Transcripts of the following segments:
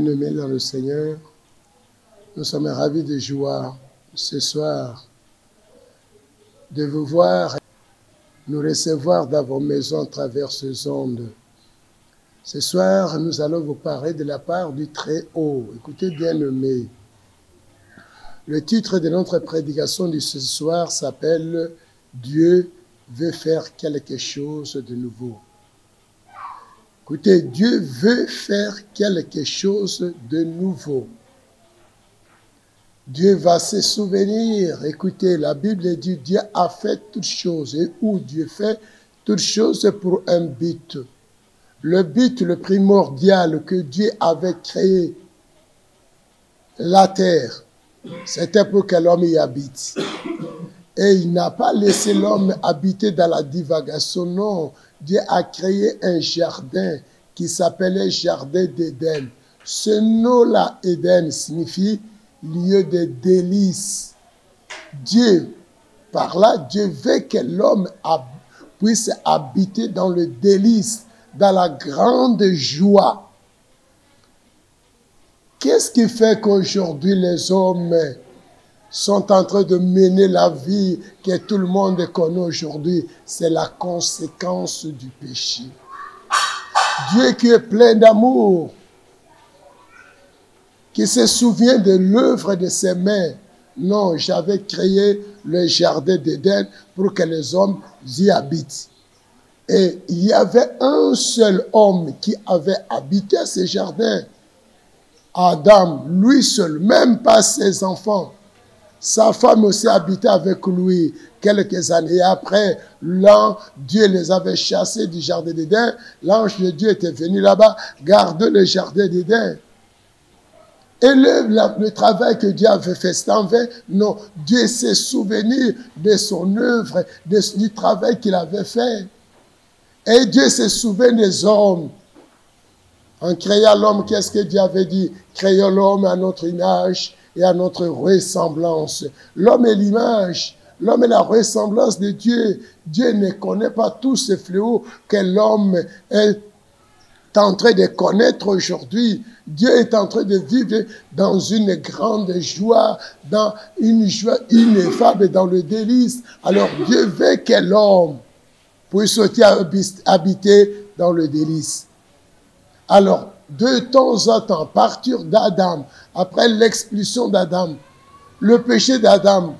Bien-aimés dans le Seigneur, nous sommes ravis de joie ce soir de vous voir, nous recevoir dans vos maisons à travers ces ondes. Ce soir, nous allons vous parler de la part du Très-Haut. Écoutez, bien-aimés, le titre de notre prédication de ce soir s'appelle « Dieu veut faire quelque chose de nouveau ». Écoutez, Dieu veut faire quelque chose de nouveau. Dieu va se souvenir. Écoutez, la Bible dit Dieu a fait toutes choses. Et où Dieu fait toutes choses pour un but. Le but, le primordial que Dieu avait créé, la terre, c'était pour que l'homme y habite. Et il n'a pas laissé l'homme habiter dans la divagation, non. Dieu a créé un jardin qui s'appelait Jardin d'Éden. Ce nom-là, Éden, signifie lieu de délices. Dieu, par là, Dieu veut que l'homme puisse habiter dans le délice, dans la grande joie. Qu'est-ce qui fait qu'aujourd'hui les hommes sont en train de mener la vie que tout le monde connaît aujourd'hui? C'est la conséquence du péché. Dieu qui est plein d'amour, qui se souvient de l'œuvre de ses mains. Non, j'avais créé le jardin d'Éden pour que les hommes y habitent. Et il y avait un seul homme qui avait habité à ce jardin. Adam, lui seul, même pas ses enfants. Sa femme aussi habitait avec lui quelques années après. Dieu les avait chassés du jardin d'Éden. L'ange de Dieu était venu là-bas garder le jardin d'Éden. Et le travail que Dieu avait fait, c'est en vain. Non, Dieu s'est souvenu de son œuvre, du travail qu'il avait fait. Et Dieu se souvient des hommes. En créant l'homme, qu'est-ce que Dieu avait dit? Créons l'homme à notre image et à notre ressemblance. L'homme est l'image, l'homme est la ressemblance de Dieu. Dieu ne connaît pas tous ces fléaux que l'homme est en train de connaître aujourd'hui. Dieu est en train de vivre dans une grande joie, dans une joie ineffable, dans le délice. Alors Dieu veut que l'homme puisse aussi habiter dans le délice. Alors, de temps en temps, à partir d'Adam, après l'expulsion d'Adam, le péché d'Adam,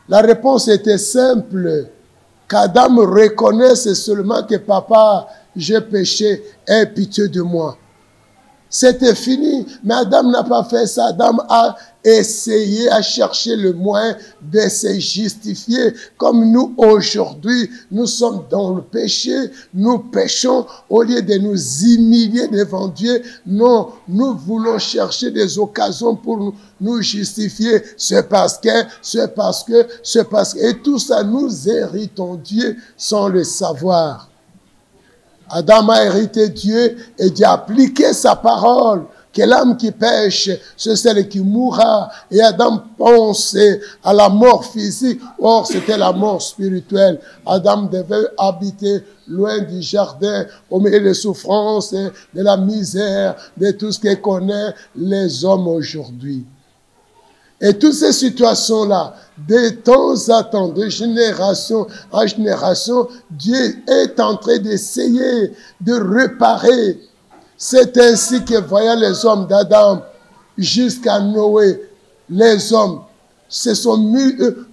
la réponse était simple, qu'Adam reconnaisse seulement que papa, j'ai péché, aie pitié de moi. C'était fini, mais Adam n'a pas fait ça. Adam a essayé, à chercher le moyen de se justifier. Comme nous aujourd'hui, nous sommes dans le péché, nous péchons. Au lieu de nous humilier devant Dieu, non, nous voulons chercher des occasions pour nous justifier. C'est parce que. Et tout ça, nous héritons Dieu sans le savoir. Adam a hérité Dieu et Dieu a appliqué sa parole. Que l'âme qui pêche, c'est celle qui mourra. Et Adam pensait à la mort physique. Or, c'était la mort spirituelle. Adam devait habiter loin du jardin, au milieu des souffrances, de la misère, de tout ce que connaissent les hommes aujourd'hui. Et toutes ces situations-là, de temps à temps, de génération en génération, Dieu est en train d'essayer de réparer. C'est ainsi que, voyant les hommes d'Adam jusqu'à Noé, les hommes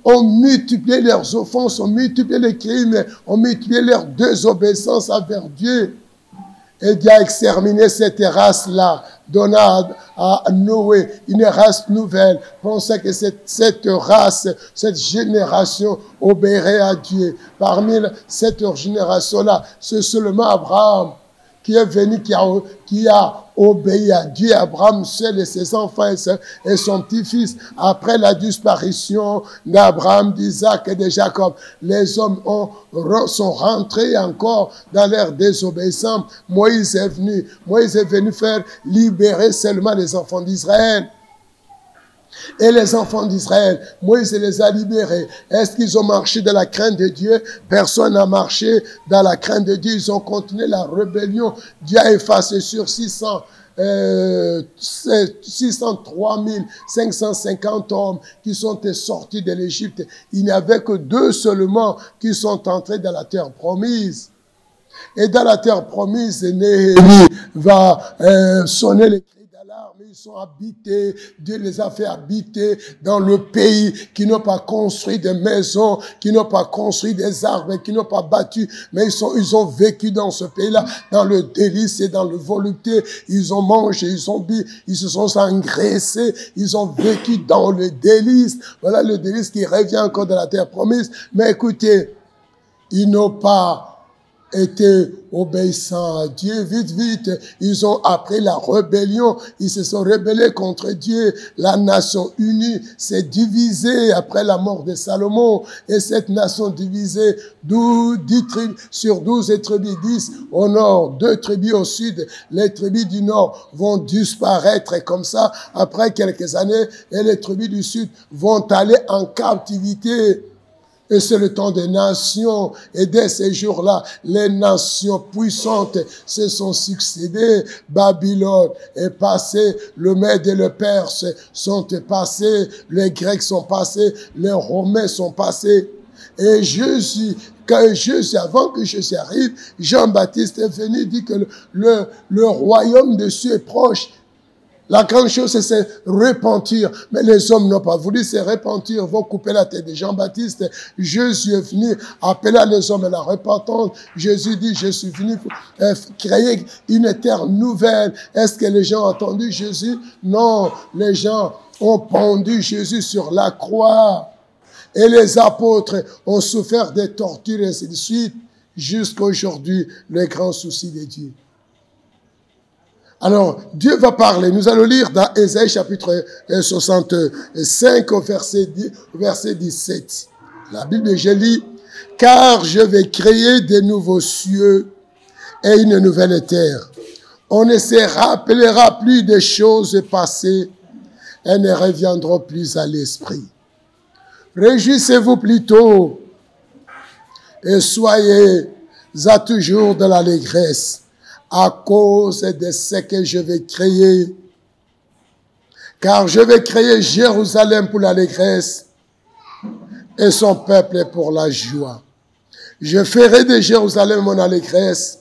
ont multiplié leurs offenses, ont multiplié les crimes, ont multiplié leur désobéissance envers Dieu. Et Dieu a exterminé cette race-là, donnant à Noé une race nouvelle, pensant que cette race, cette génération obéirait à Dieu. Parmi cette génération-là, c'est seulement Abraham qui est venu, qui a obéi à Dieu. Abraham seul et ses enfants et son petit-fils. Après la disparition d'Abraham, d'Isaac et de Jacob, les hommes sont rentrés encore dans leur désobéissance. Moïse est venu faire libérer seulement les enfants d'Israël. Et les enfants d'Israël, Moïse les a libérés. Est-ce qu'ils ont marché dans la crainte de Dieu? Personne n'a marché dans la crainte de Dieu. Ils ont continué la rébellion. Dieu a effacé sur 600 603 550 hommes qui sont sortis de l'Égypte. Il n'y avait que 2 seulement qui sont entrés dans la terre promise. Et dans la terre promise, Néhémie va sonner les cris d'alarme. Ils sont habités, Dieu les a fait habiter dans le pays, qui n'ont pas construit des maisons, qui n'ont pas construit des arbres, qui n'ont pas battu, mais ils ont vécu dans ce pays-là, dans le délice et dans le volupté. Ils ont mangé, ils ont bu, ils se sont engraissés, ils ont vécu dans le délice. Voilà le délice qui revient encore de la terre promise. Mais écoutez, ils n'ont pas étaient obéissants à Dieu. Vite, vite, ils ont appris la rébellion. Ils se sont rebellés contre Dieu. La nation unie s'est divisée après la mort de Salomon. Et cette nation divisée, 10 tribus, sur 12 tribus, 10 au nord, 2 tribus au sud. Les tribus du nord vont disparaître. Et comme ça, après quelques années, et les tribus du sud vont aller en captivité. Et c'est le temps des nations. Et dès ces jours-là, les nations puissantes se sont succédées. Babylone est passée, le Mède et le Perse sont passés, les Grecs sont passés, les Romains sont passés. Et avant que Jésus arrive, Jean-Baptiste est venu dire que le royaume de Dieu est proche. La grande chose, c'est se repentir. Mais les hommes n'ont pas voulu se repentir, vont couper la tête de Jean-Baptiste. Jésus est venu appeler les hommes à la repentance. Jésus dit, je suis venu pour créer une terre nouvelle. Est-ce que les gens ont entendu Jésus? Non, les gens ont pendu Jésus sur la croix. Et les apôtres ont souffert des tortures et ainsi de suite. Jusqu'à aujourd'hui, le grand souci de Dieu. Alors, Dieu va parler. Nous allons lire dans Ésaïe chapitre 65 au verset 17. La Bible, je lis, « Car je vais créer de nouveaux cieux et une nouvelle terre. On ne se rappellera plus des choses passées et ne reviendront plus à l'esprit. Réjouissez-vous plutôt et soyez à toujours de l'allégresse. À cause de ce que je vais créer. Car je vais créer Jérusalem pour l'allégresse et son peuple pour la joie. Je ferai de Jérusalem mon allégresse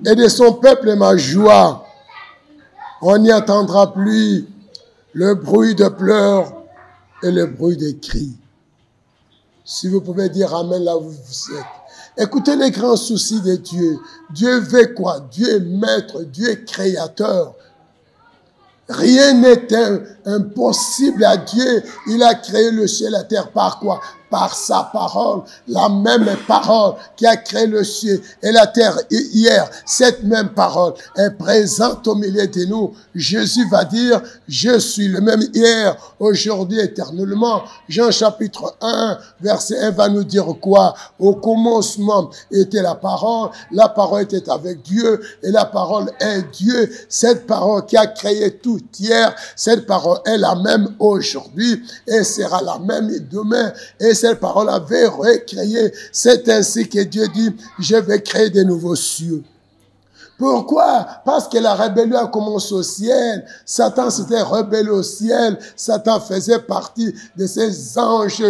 et de son peuple ma joie. On n'y entendra plus le bruit de pleurs et le bruit des cris. » Si vous pouvez dire Amen là où vous êtes. Écoutez les grands soucis de Dieu. Dieu veut quoi? Dieu est maître, Dieu est créateur. Rien n'est impossible à Dieu. Il a créé le ciel et la terre par quoi? Par sa parole. La même parole qui a créé le ciel et la terre hier. Cette même parole est présente au milieu de nous. Jésus va dire, je suis le même hier, aujourd'hui, éternellement. Jean chapitre 1, verset 1 va nous dire quoi? Au commencement était la parole était avec Dieu et la parole est Dieu. Cette parole qui a créé tout hier, cette parole est la même aujourd'hui et sera la même demain. Et cette parole avait recréé. C'est ainsi que Dieu dit, je vais créer de nouveaux cieux. Pourquoi? Parce que la rébellion a commencé au ciel. Satan s'était rebellé au ciel. Satan faisait partie de ces anges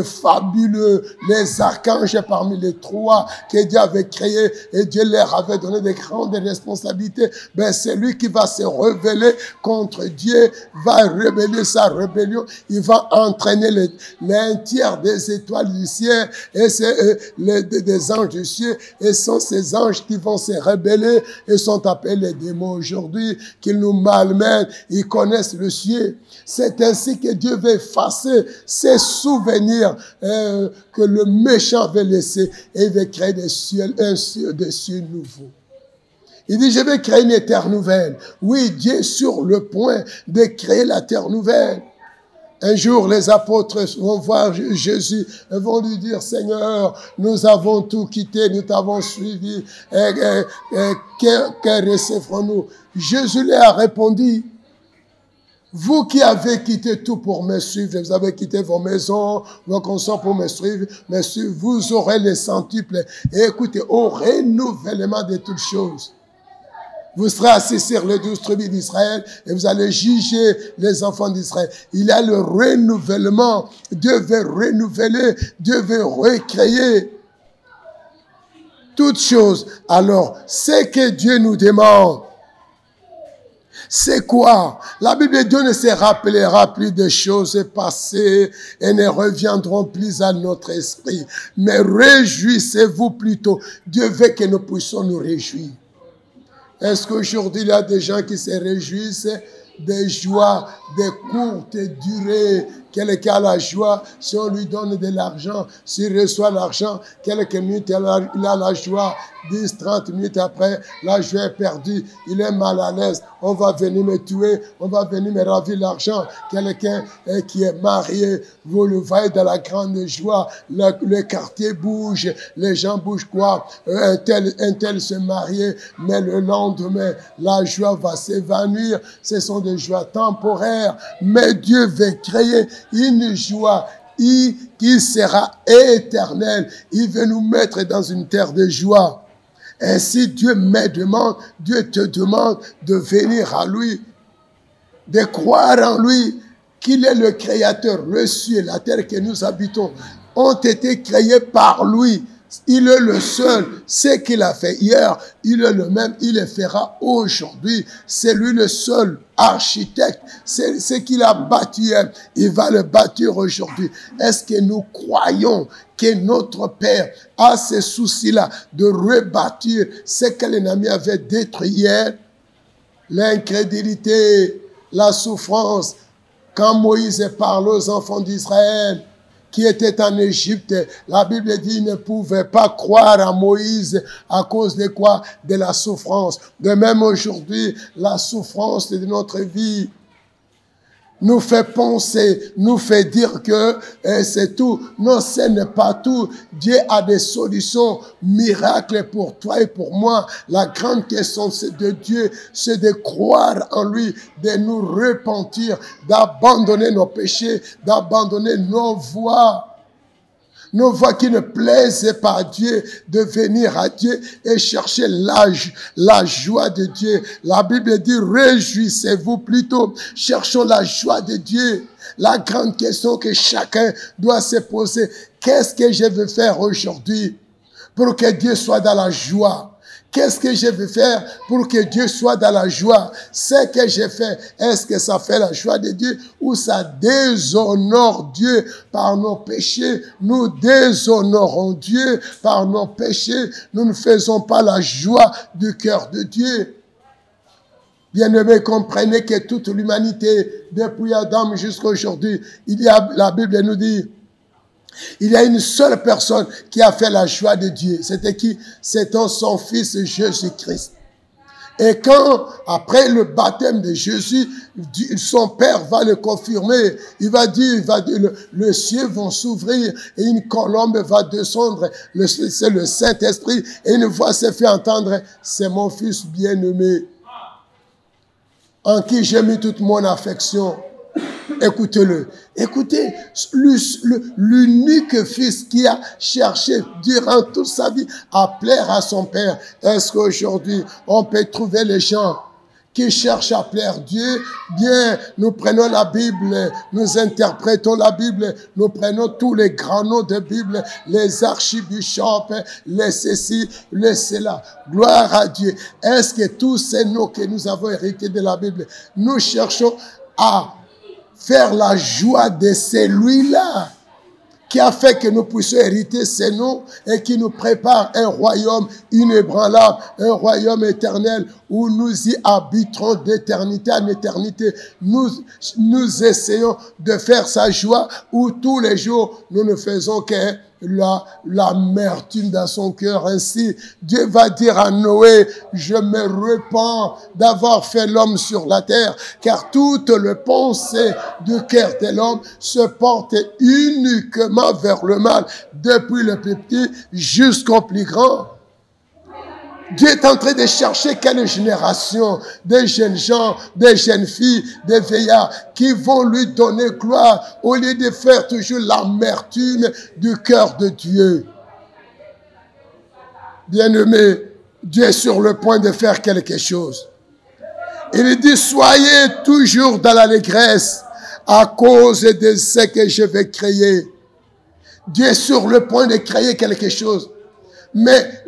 fabuleux, les archanges parmi les 3 que Dieu avait créés et Dieu leur avait donné des grandes responsabilités. Ben, c'est lui qui va se rebeller contre Dieu, va rebeller sa rébellion. Il va entraîner un tiers des étoiles du ciel et c'est des anges du ciel et sont ces anges qui vont se rebeller et sont appelés les démons aujourd'hui, qu'ils nous malmènent, ils connaissent le ciel. C'est ainsi que Dieu veut effacer ces souvenirs que le méchant veut laisser et il veut créer des cieux nouveaux. Il dit, je vais créer une terre nouvelle. Oui, Dieu est sur le point de créer la terre nouvelle. Un jour, les apôtres vont voir Jésus et vont lui dire, Seigneur, nous avons tout quitté, nous t'avons suivi, que recevrons-nous? Jésus leur a répondu, vous qui avez quitté tout pour me suivre, vous avez quitté vos maisons, vos consorts pour me suivre, vous aurez les centuples. Et écoutez, au renouvellement de toutes choses. Vous serez assis sur les 12 tribus d'Israël et vous allez juger les enfants d'Israël. Il y a le renouvellement. Dieu veut renouveler, Dieu veut recréer toutes choses. Alors, ce que Dieu nous demande, c'est quoi? La Bible de Dieu ne se rappellera plus des choses passées et ne reviendront plus à notre esprit. Mais réjouissez-vous plutôt. Dieu veut que nous puissions nous réjouir. Est-ce qu'aujourd'hui, il y a des gens qui se réjouissent des joies, des courtes durées? Quelqu'un a la joie, si on lui donne de l'argent, s'il reçoit l'argent, quelques minutes, il a la joie, 10, 30 minutes après, la joie est perdue, il est mal à l'aise, on va venir me tuer, on va venir me ravir l'argent. Quelqu'un qui est marié, vous le voyez dans la grande joie, le quartier bouge, les gens bougent quoi? Un tel se marie, mais le lendemain, la joie va s'évanouir. Ce sont des joies temporaires, mais Dieu veut créer une joie qui sera éternelle. Il veut nous mettre dans une terre de joie. Ainsi, Dieu te demande de venir à lui, de croire en lui, qu'il est le créateur. Le ciel et la terre que nous habitons ont été créés par lui. Il est le seul. Ce qu'il a fait hier, il est le même. Il le fera aujourd'hui. C'est lui le seul architecte. C'est ce qu'il a bâti hier. Il va le bâtir aujourd'hui. Est-ce que nous croyons que notre Père a ce souci-là de rebâtir ce que l'ennemi avait détruit hier? L'incrédulité, la souffrance. Quand Moïse parle aux enfants d'Israël, qui était en Égypte, la Bible dit qu'ils ne pouvaient pas croire à Moïse à cause de quoi? De la souffrance. De même aujourd'hui, la souffrance de notre vie nous fait penser, nous fait dire que c'est tout. Non, ce n'est pas tout. Dieu a des solutions miracles pour toi et pour moi. La grande question de Dieu, c'est de croire en lui, de nous repentir, d'abandonner nos péchés, d'abandonner nos voies. Nos voies qui ne plaisent pas à Dieu, de venir à Dieu et chercher la joie de Dieu. La Bible dit, réjouissez-vous plutôt. Cherchons la joie de Dieu. La grande question que chacun doit se poser, qu'est-ce que je veux faire aujourd'hui pour que Dieu soit dans la joie? Qu'est-ce que je veux faire pour que Dieu soit dans la joie? Ce que j'ai fait, est-ce que ça fait la joie de Dieu ou ça déshonore Dieu par nos péchés? Nous déshonorons Dieu par nos péchés. Nous ne faisons pas la joie du cœur de Dieu. Bien-aimés, comprenez que toute l'humanité, depuis Adam jusqu'à aujourd'hui, la Bible nous dit, il y a une seule personne qui a fait la joie de Dieu. C'était qui? C'était son fils Jésus-Christ. Et quand, après le baptême de Jésus, son Père va le confirmer. Il va dire, le ciel va s'ouvrir et une colombe va descendre. C'est le Saint-Esprit. Et une voix se fait entendre, c'est mon fils bien-aimé, en qui j'ai mis toute mon affection. Écoutez-le. Écoutez, l'unique fils qui a cherché durant toute sa vie à plaire à son père. Est-ce qu'aujourd'hui, on peut trouver les gens qui cherchent à plaire Dieu? Bien, nous prenons la Bible, nous interprétons la Bible, nous prenons tous les grands noms de Bible, les archibishops, les ceci, les cela. Gloire à Dieu. Est-ce que tous ces noms que nous avons hérités de la Bible, nous cherchons à faire la joie de celui-là qui a fait que nous puissions hériter ces noms et qui nous prépare un royaume inébranlable, un royaume éternel où nous y habiterons d'éternité en éternité. Nous essayons de faire sa joie où tous les jours nous ne faisons que l'amertume dans son cœur. Ainsi, Dieu va dire à Noé, je me repens d'avoir fait l'homme sur la terre, car toute les pensées du cœur de l'homme se portent uniquement vers le mal, depuis le plus petit jusqu'au plus grand. Dieu est en train de chercher quelle génération, des jeunes gens, des jeunes filles, des vieillards qui vont lui donner gloire au lieu de faire toujours l'amertume du cœur de Dieu. Bien-aimés, Dieu est sur le point de faire quelque chose. Il dit, soyez toujours dans l'allégresse à cause de ce que je vais créer. Dieu est sur le point de créer quelque chose. Mais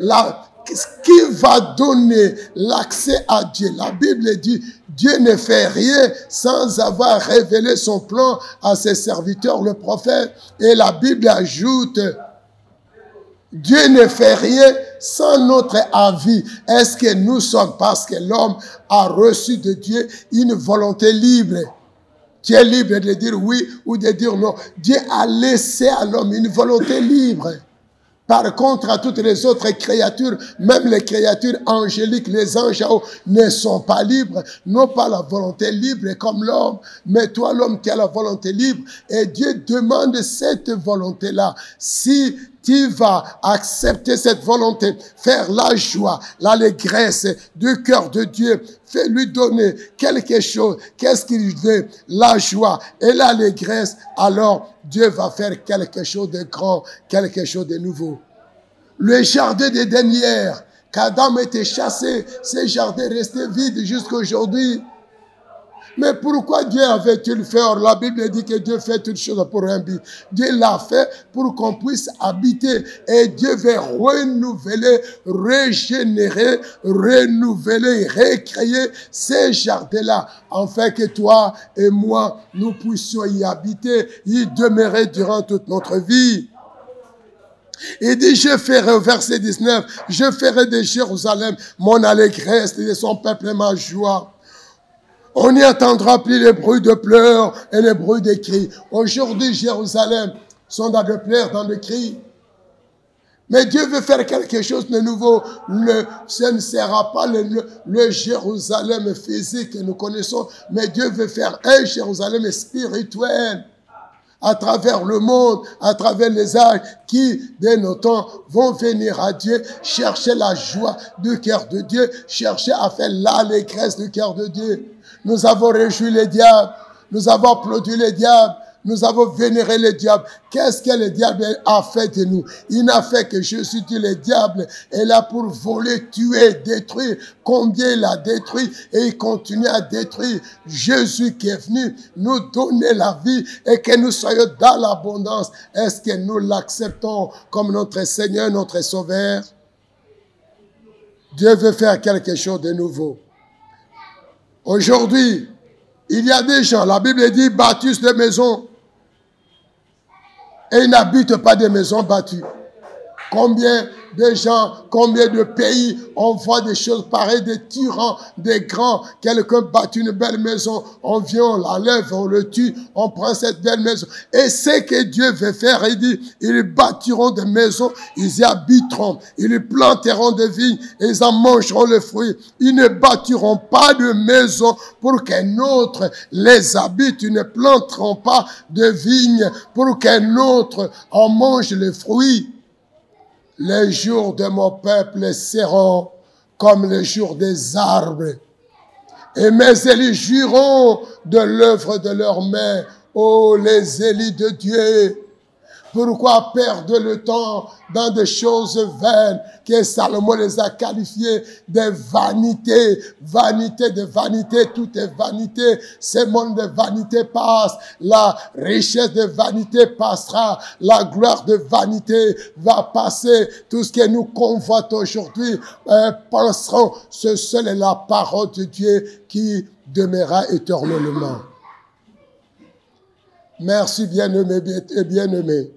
ce qui va donner l'accès à Dieu, la Bible dit, Dieu ne fait rien sans avoir révélé son plan à ses serviteurs, le prophète. Et la Bible ajoute, Dieu ne fait rien sans notre avis. Est-ce que nous sommes, parce que l'homme a reçu de Dieu une volonté libre. Tu es libre de dire oui ou de dire non. Dieu a laissé à l'homme une volonté libre. Par contre, à toutes les autres créatures, même les créatures angéliques, les anges ne sont pas libres, n'ont pas la volonté libre comme l'homme. Mais toi, l'homme, tu as la volonté libre. Et Dieu demande cette volonté-là. Si tu vas accepter cette volonté, faire la joie, l'allégresse du cœur de Dieu, fais-lui donner quelque chose. Qu'est-ce qu'il veut? La joie et l'allégresse. Alors, Dieu va faire quelque chose de grand, quelque chose de nouveau. Le jardin d'Éden hier, qu'Adam était chassé, ce jardin restait vide jusqu'à aujourd'hui. Mais pourquoi Dieu avait-il fait? Or, la Bible dit que Dieu fait toutes choses pour un but. Dieu l'a fait pour qu'on puisse habiter. Et Dieu veut renouveler, régénérer, renouveler, recréer ces jardins-là, afin que toi et moi, nous puissions y habiter, y demeurer durant toute notre vie. Il dit, je ferai, au verset 19, je ferai de Jérusalem mon allégresse et de son peuple ma joie. On n'y entendra plus les bruits de pleurs et les bruits de cris. Aujourd'hui, Jérusalem sont dans le pleurs, dans le cri. Mais Dieu veut faire quelque chose de nouveau. Ce ne sera pas le Jérusalem physique que nous connaissons, mais Dieu veut faire un Jérusalem spirituel. À travers le monde, à travers les âges, qui, dès nos temps, vont venir à Dieu, chercher la joie du cœur de Dieu, chercher à faire l'allégresse du cœur de Dieu. Nous avons réjoui les diables, nous avons applaudi les diables, nous avons vénéré les diables. Qu'est-ce que le diable a fait de nous? Il n'a fait que Jésus dit, le diable est là pour voler, tuer, détruire. Combien il a détruit et il continue à détruire. Jésus qui est venu nous donner la vie et que nous soyons dans l'abondance. Est-ce que nous l'acceptons comme notre Seigneur, notre Sauveur? Dieu veut faire quelque chose de nouveau. Aujourd'hui, il y a des gens, la Bible dit, bâtissent des maisons et ils n'habitent pas des maisons bâties. Combien de gens, combien de pays, on voit des choses pareilles, des tyrans, des grands. Quelqu'un bâtit une belle maison, on vient, on la lève, on le tue, on prend cette belle maison. Et ce que Dieu veut faire, il dit, ils bâtiront des maisons, ils y habiteront, ils planteront des vignes, et ils en mangeront le fruit. Ils ne bâtiront pas de maison pour qu'un autre les habite. Ils ne planteront pas de vignes pour qu'un autre en mange le fruit. Les jours de mon peuple seront comme les jours des arbres. Et mes élus jouiront de l'œuvre de leurs mains. Oh, les élus de Dieu! Pourquoi perdre le temps dans des choses vaines que Salomon les a qualifiées de vanité, vanité de vanité, tout est vanité. Ce monde de vanité passe, la richesse de vanité passera, la gloire de vanité va passer. Tout ce que nous convoitons aujourd'hui, penseront, ce seul est la parole de Dieu qui demeurera éternellement. Merci bien-aimés et bien-aimés.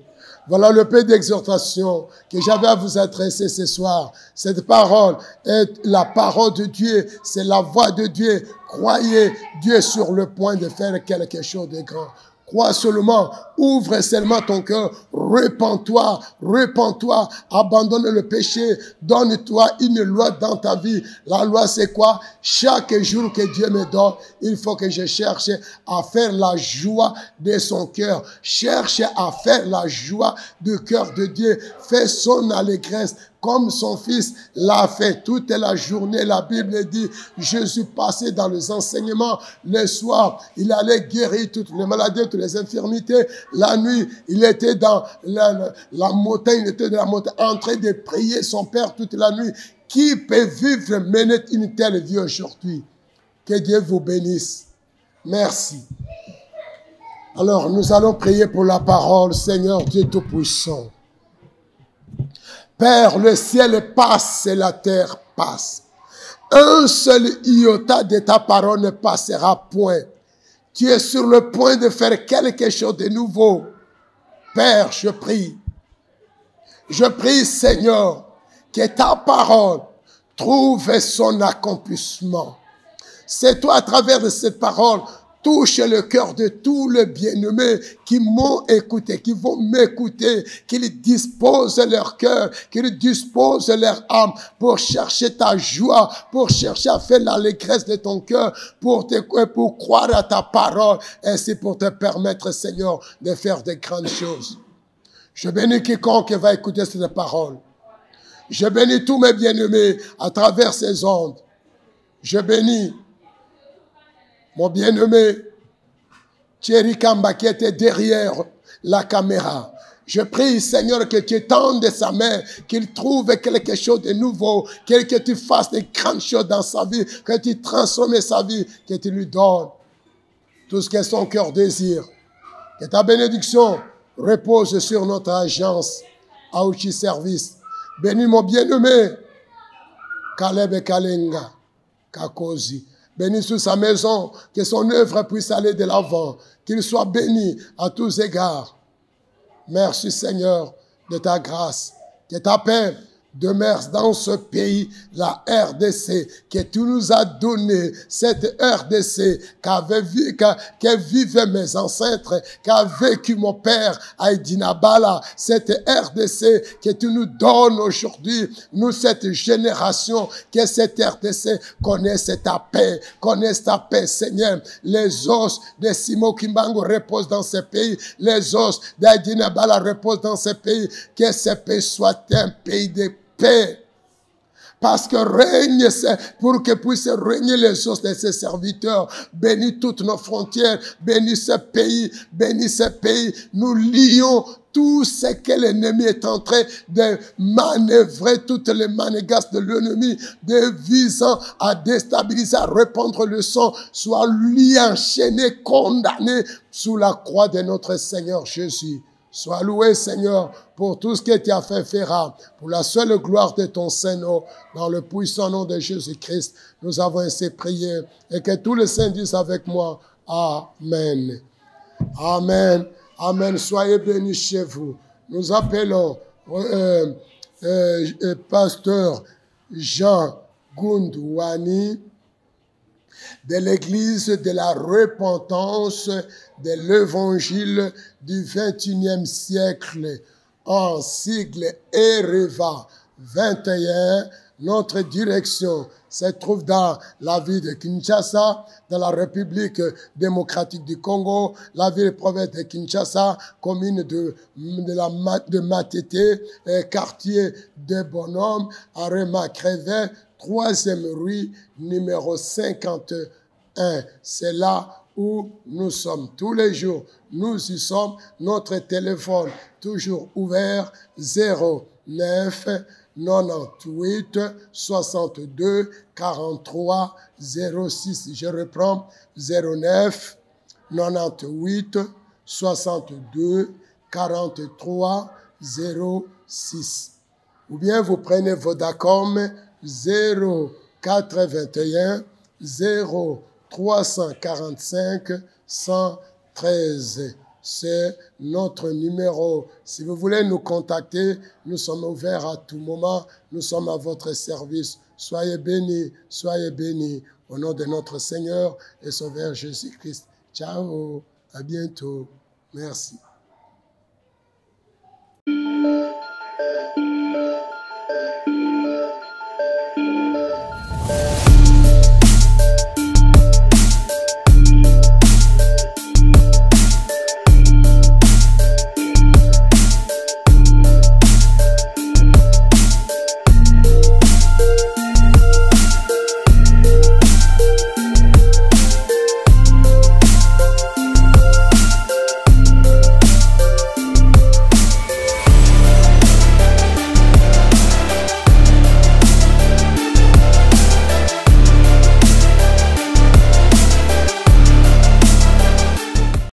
Voilà le peu d'exhortation que j'avais à vous adresser ce soir. Cette parole est la parole de Dieu, c'est la voix de Dieu. Croyez, Dieu est sur le point de faire quelque chose de grand. Crois seulement, ouvre seulement ton cœur, répands-toi, répands-toi, abandonne le péché, donne-toi une loi dans ta vie. La loi c'est quoi? Chaque jour que Dieu me donne, il faut que je cherche à faire la joie de son cœur. Cherche à faire la joie du cœur de Dieu. Fais son allégresse comme son fils l'a fait toute la journée. La Bible dit, Jésus passait dans les enseignements le soir. Il allait guérir toutes les maladies, toutes les infirmités. La nuit, il était dans la montagne, il était dans la montagne en train de prier son Père toute la nuit. Qui peut vivre, mener une telle vie aujourd'hui? Que Dieu vous bénisse. Merci. Alors, nous allons prier pour la parole, Seigneur Dieu Tout-Puissant. Père, le ciel passe et la terre passe. Un seul iota de ta parole ne passera point. Tu es sur le point de faire quelque chose de nouveau. Père, je prie. Je prie, Seigneur, que ta parole trouve son accomplissement. C'est toi, à travers de cette parole, touche le cœur de tous les bien-aimés qui m'ont écouté, qui vont m'écouter, qu'ils disposent leur cœur, qu'ils disposent leur âme pour chercher ta joie, pour chercher à faire l'allégresse de ton cœur, pour croire à ta parole, ainsi pour te permettre, Seigneur, de faire de grandes choses. Je bénis quiconque va écouter cette parole. Je bénis tous mes bien-aimés à travers ces ondes. Je bénis mon bien-aimé Thierry Kamba qui était derrière la caméra. Je prie, Seigneur, que tu étendes sa main, qu'il trouve quelque chose de nouveau, que tu fasses de grandes choses dans sa vie, que tu transformes sa vie, que tu lui donnes tout ce que son cœur désire. Que ta bénédiction repose sur notre agence, Aouchi Service. Bénis mon bien-aimé, Caleb Kalenga, Kakozi. Bénis sur sa maison, que son œuvre puisse aller de l'avant, qu'il soit béni à tous égards. Merci Seigneur de ta grâce, que ta paix demeure dans ce pays, la RDC, que tu nous as donné, cette RDC que vivaient mes ancêtres, qu'a vécu mon père Aïdina Bala, cette RDC que tu nous donnes aujourd'hui, nous cette génération, que cette RDC connaisse ta paix Seigneur. Les os de Simo Kimbangu reposent dans ce pays, les os d'Aïdina Bala reposent dans ce pays, que ce pays soit un pays de paix. Parce que règne, pour que puissent régner les os de ses serviteurs. Bénis toutes nos frontières, bénis ce pays, Nous lions tout ce que l'ennemi est en train de manœuvrer, toutes les manégasses de l'ennemi, visant à déstabiliser, à répandre le sang, soit lui enchaîné, condamné sous la croix de notre Seigneur Jésus. Sois loué, Seigneur, pour tout ce que tu as fait faire, pour la seule gloire de ton Saint-Nom, dans le puissant nom de Jésus-Christ. Nous avons ainsi prié, et que tous les saints disent avec moi, Amen. Amen. Amen. Soyez bénis chez vous. Nous appelons pasteur Jean Goundouani de l'église de la repentance de l'évangile du 21e siècle, en sigle EREVA 21. Notre direction se trouve dans la ville de Kinshasa, dans la République démocratique du Congo, la ville province de Kinshasa, commune de Matete, quartier de Bonhomme, Arema Crévet, 3e rue, numéro 51. C'est là où nous sommes tous les jours. Nous y sommes. Notre téléphone toujours ouvert, 09 98 62 43 06. Je reprends, 09 98 62 43 06. Ou bien vous prenez Vodacom 0421 0345 113. C'est notre numéro. Si vous voulez nous contacter, nous sommes ouverts à tout moment. Nous sommes à votre service. Soyez bénis, au nom de notre Seigneur et Sauveur Jésus-Christ. Ciao, à bientôt. Merci.